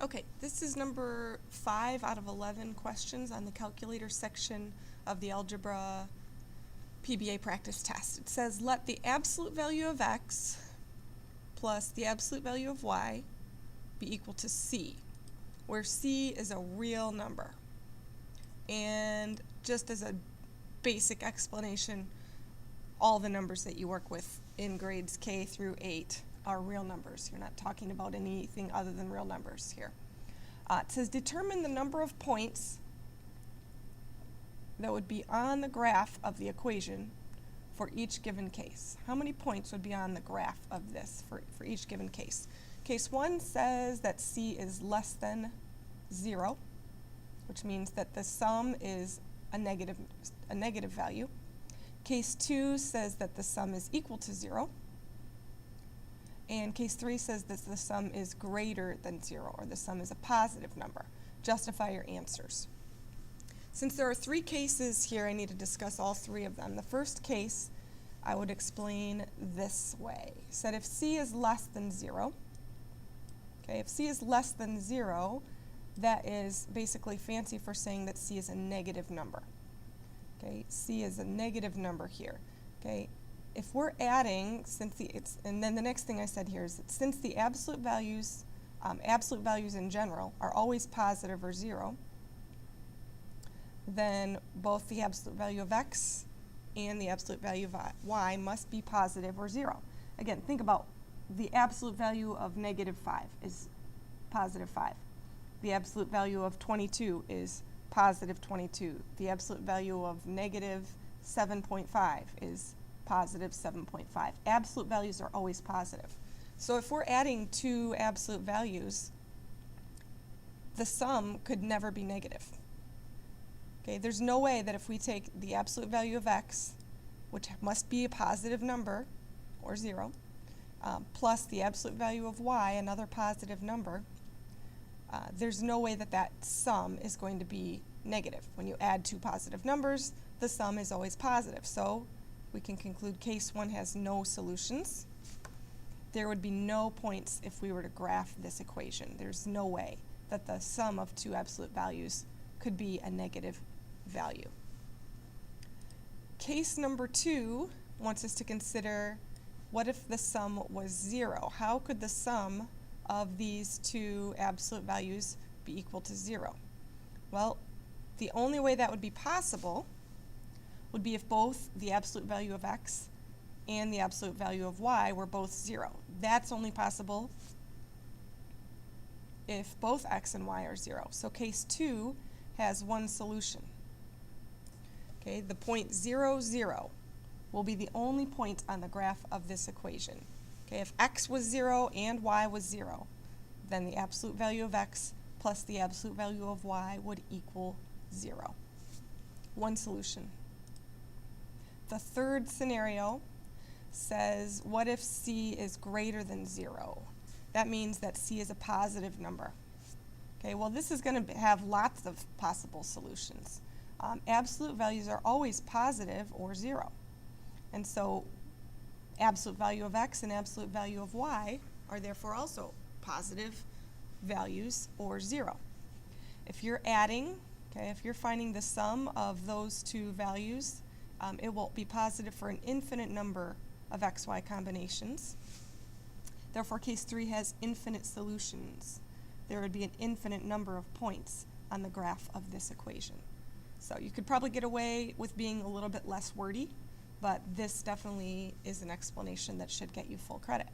Okay, this is number 5 out of 11 questions on the calculator section of the Algebra PBA practice test. It says, let the absolute value of x plus the absolute value of y be equal to c, where c is a real number. And just as a basic explanation, all the numbers that you work with in grades K through 8 are real numbers. You're not talking about anything other than real numbers here. It says determine the number of points that would be on the graph of the equation for each given case. How many points would be on the graph of this for each given case? Case 1 says that c is less than 0, which means that the sum is a negative value. Case 2 says that the sum is equal to 0. And case 3 says that the sum is greater than 0, or the sum is a positive number. Justify your answers. Since there are 3 cases here, I need to discuss all 3 of them. The first case I would explain this way. It said if c is less than 0, okay, if c is less than 0, that is basically fancy for saying that c is a negative number. Okay, c is a negative number here. Okay, if we're adding, and then the next thing I said here is that since the absolute values in general are always positive or 0, then both the absolute value of x and the absolute value of y must be positive or 0. Again, think about the absolute value of negative 5 is positive 5. The absolute value of 22 is positive 22. The absolute value of negative 7.5 is positive 7.5. Absolute values are always positive. So if we're adding 2 absolute values, the sum could never be negative. Okay, there's no way that if we take the absolute value of x, which must be a positive number, or 0, plus the absolute value of y, another positive number, there's no way that that sum is going to be negative. When you add 2 positive numbers, the sum is always positive. So we can conclude case 1 has no solutions. There would be no points if we were to graph this equation. There's no way that the sum of 2 absolute values could be a negative value. Case number 2 wants us to consider, what if the sum was 0? How could the sum of these 2 absolute values be equal to 0? Well, the only way that would be possible would be if both the absolute value of x and the absolute value of y were both 0. That's only possible if both x and y are 0. So case 2 has one solution. Okay, the point 0, 0 will be the only point on the graph of this equation. Okay, if x was 0 and y was 0, then the absolute value of x plus the absolute value of y would equal 0. One solution. The third scenario says, what if c is greater than 0? That means that c is a positive number. Okay, well, this is going to have lots of possible solutions. Absolute values are always positive or 0. And so absolute value of x and absolute value of y are therefore also positive values or 0. If you're adding, okay, if you're finding the sum of those 2 values, it will be positive for an infinite number of xy combinations. Therefore, case 3 has infinite solutions. There would be an infinite number of points on the graph of this equation. So you could probably get away with being a little bit less wordy, but this definitely is an explanation that should get you full credit.